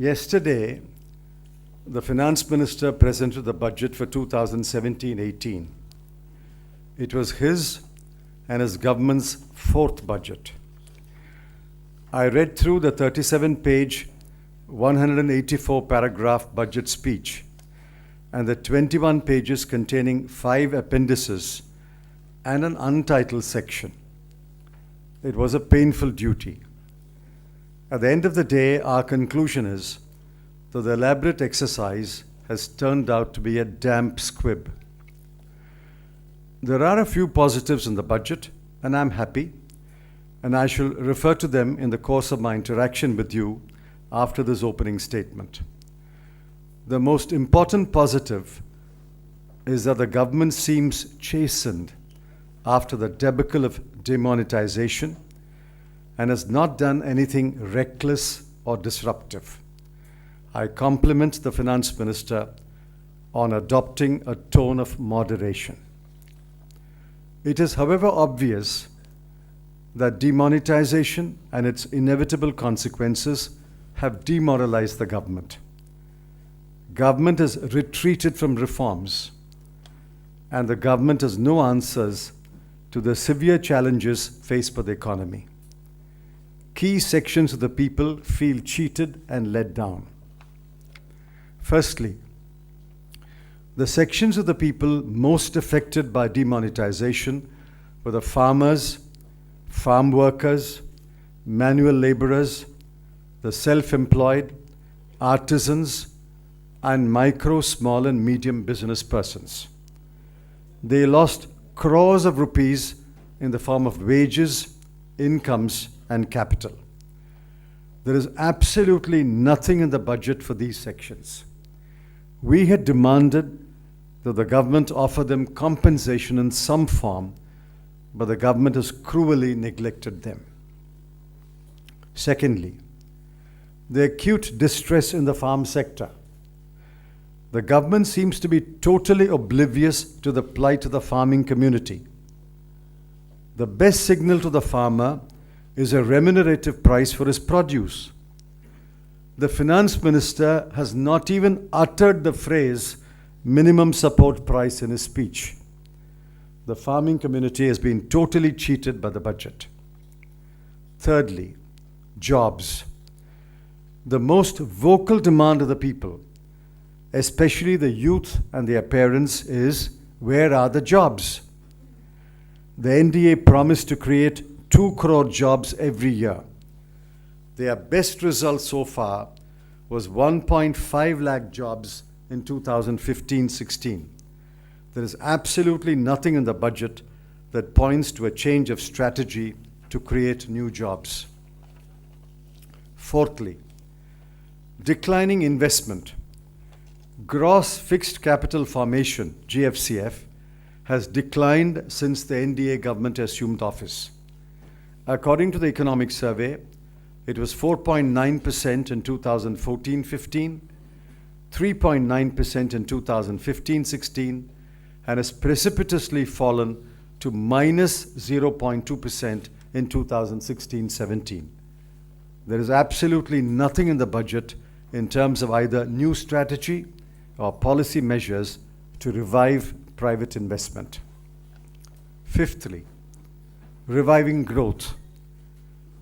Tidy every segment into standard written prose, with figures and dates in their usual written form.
Yesterday, the Finance Minister presented the budget for 2017-18. It was his and his government's fourth budget. I read through the 37-page, 184-paragraph budget speech and the 21 pages containing 5 appendices and an untitled section. It was a painful duty. At the end of the day, our conclusion is that the elaborate exercise has turned out to be a damp squib. There are a few positives in the budget, and I'm happy, and I shall refer to them in the course of my interaction with you after this opening statement. The most important positive is that the government seems chastened after the debacle of demonetization and has not done anything reckless or disruptive. I compliment the Finance Minister on adopting a tone of moderation. It is, however, obvious that demonetization and its inevitable consequences have demoralized the government. Government has retreated from reforms, and the government has no answers to the severe challenges faced by the economy. Key sections of the people feel cheated and let down. Firstly, the sections of the people most affected by demonetization were the farmers, farm workers, manual laborers, the self-employed, artisans, and micro, small, and medium business persons. They lost crores of rupees in the form of wages, incomes, and capital. There is absolutely nothing in the budget for these sections. We had demanded that the government offer them compensation in some form, but the government has cruelly neglected them. Secondly, the acute distress in the farm sector. The government seems to be totally oblivious to the plight of the farming community. The best signal to the farmer is a remunerative price for his produce. The Finance Minister has not even uttered the phrase minimum support price in his speech. The farming community has been totally cheated by the budget. Thirdly, jobs. The most vocal demand of the people, especially the youth and their parents, is where are the jobs? The NDA promised to create 2 crore jobs every year. Their best result so far was 1.5 lakh jobs in 2015-16. There is absolutely nothing in the budget that points to a change of strategy to create new jobs. Fourthly, declining investment. Gross fixed capital formation, GFCF, has declined since the NDA government assumed office. According to the economic survey, it was 4.9% in 2014-15, 3.9% in 2015-16, and has precipitously fallen to minus 0.2% in 2016-17. There is absolutely nothing in the budget in terms of either new strategy or policy measures to revive private investment. Fifthly, reviving growth.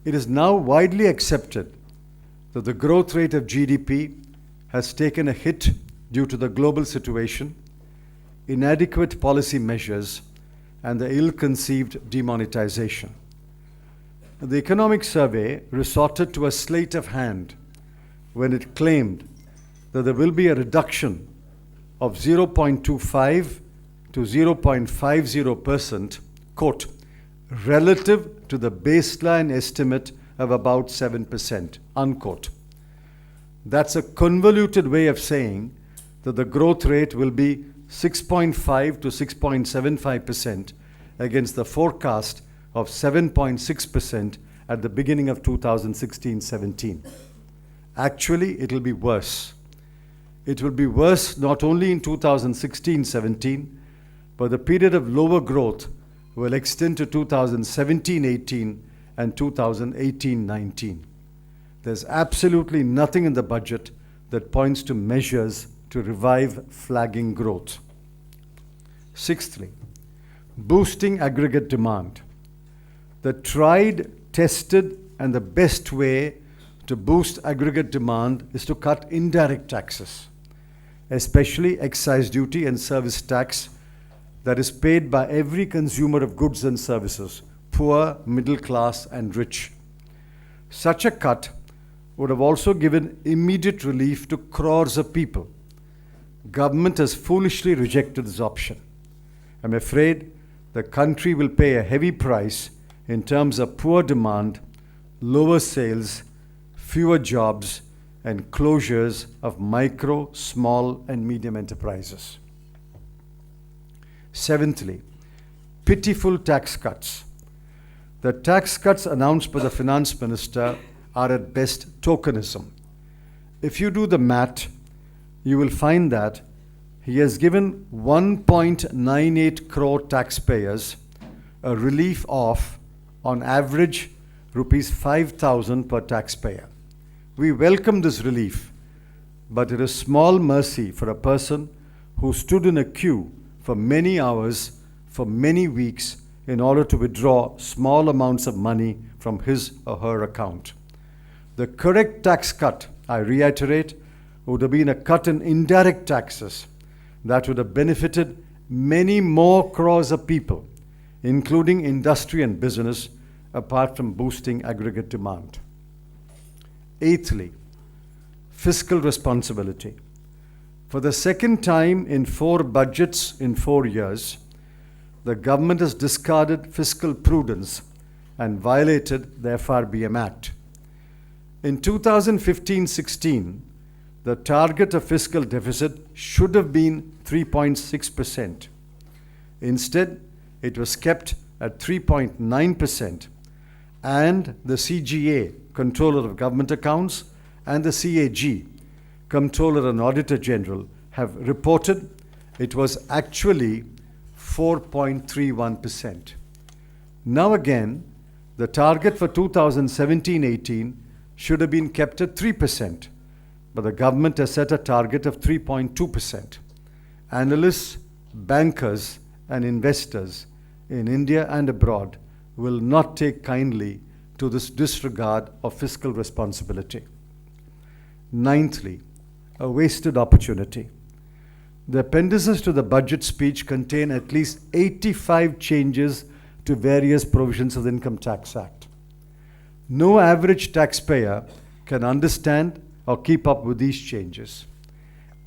It is now widely accepted that the growth rate of GDP has taken a hit due to the global situation, inadequate policy measures, and the ill-conceived demonetization. The economic survey resorted to a sleight of hand when it claimed that there will be a reduction of 0.25 to 0.50%, quote, relative to the baseline estimate of about 7%, unquote. That's a convoluted way of saying that the growth rate will be 6.5 to 6.75% against the forecast of 7.6% at the beginning of 2016-17. Actually, it will be worse. It will be worse not only in 2016-17, but the period of lower growth will extend to 2017-18 and 2018-19. There's absolutely nothing in the budget that points to measures to revive flagging growth. Sixthly, boosting aggregate demand. The tried, tested, and the best way to boost aggregate demand is to cut indirect taxes, especially excise duty and service tax that is paid by every consumer of goods and services, poor, middle class, and rich. Such a cut would have also given immediate relief to crores of people. Government has foolishly rejected this option. I'm afraid the country will pay a heavy price in terms of poor demand, lower sales, fewer jobs, and closures of micro, small, and medium enterprises. Seventhly, pitiful tax cuts. The tax cuts announced by the Finance Minister are at best tokenism. If you do the math, you will find that he has given 1.98 crore taxpayers a relief of, on average, rupees 5,000 per taxpayer. We welcome this relief, but it is small mercy for a person who stood in a queue for many hours, for many weeks, in order to withdraw small amounts of money from his or her account. The correct tax cut, I reiterate, would have been a cut in indirect taxes that would have benefited many more crores of people, including industry and business, apart from boosting aggregate demand. Eighthly, fiscal responsibility. For the second time in 4 budgets in 4 years, the government has discarded fiscal prudence and violated the FRBM Act. In 2015-16, the target of fiscal deficit should have been 3.6%. Instead, it was kept at 3.9%, and the CGA, Controller of Government Accounts, and the CAG, Comptroller and Auditor General, have reported it was actually 4.31%. Now again, the target for 2017-18 should have been kept at 3%, but the government has set a target of 3.2%. Analysts, bankers, and investors in India and abroad will not take kindly to this disregard of fiscal responsibility. Ninthly, a wasted opportunity. The appendices to the budget speech contain at least 85 changes to various provisions of the Income Tax Act. No average taxpayer can understand or keep up with these changes.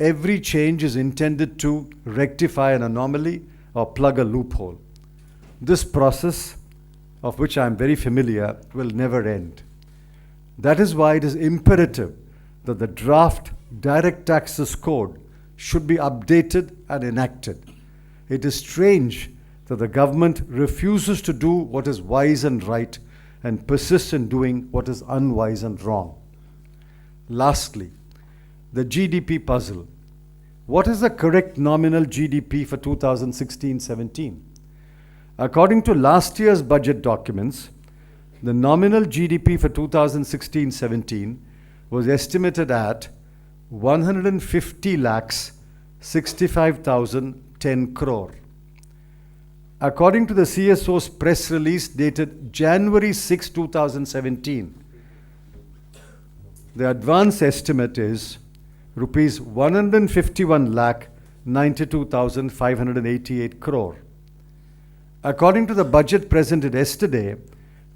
Every change is intended to rectify an anomaly or plug a loophole. This process, of which I am very familiar, will never end. That is why it is imperative that the draft Direct Taxes Code should be updated and enacted. It is strange that the government refuses to do what is wise and right and persists in doing what is unwise and wrong. Lastly, the GDP puzzle. What is the correct nominal GDP for 2016-17? According to last year's budget documents, the nominal GDP for 2016-17 was estimated at 150,65,010 crore. According to the CSO's press release dated January 6, 2017, the advance estimate is rupees 151,92,588 crore. According to the budget presented yesterday,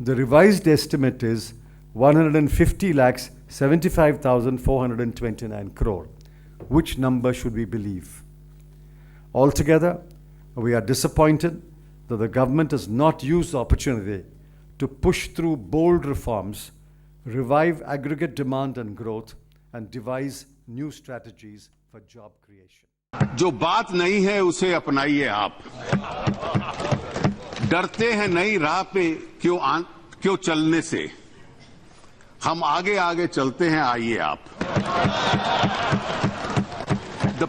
the revised estimate is 150,75,429 crore. Which number should we believe? Altogether, we are disappointed that the government has not used the opportunity to push through bold reforms, revive aggregate demand and growth, and devise new strategies for job creation. जो बात नहीं है उसे अपनाइए आप। डरते हैं नई राह पे क्यों चलने से, हम आगे आगे चलते हैं, आइए आप।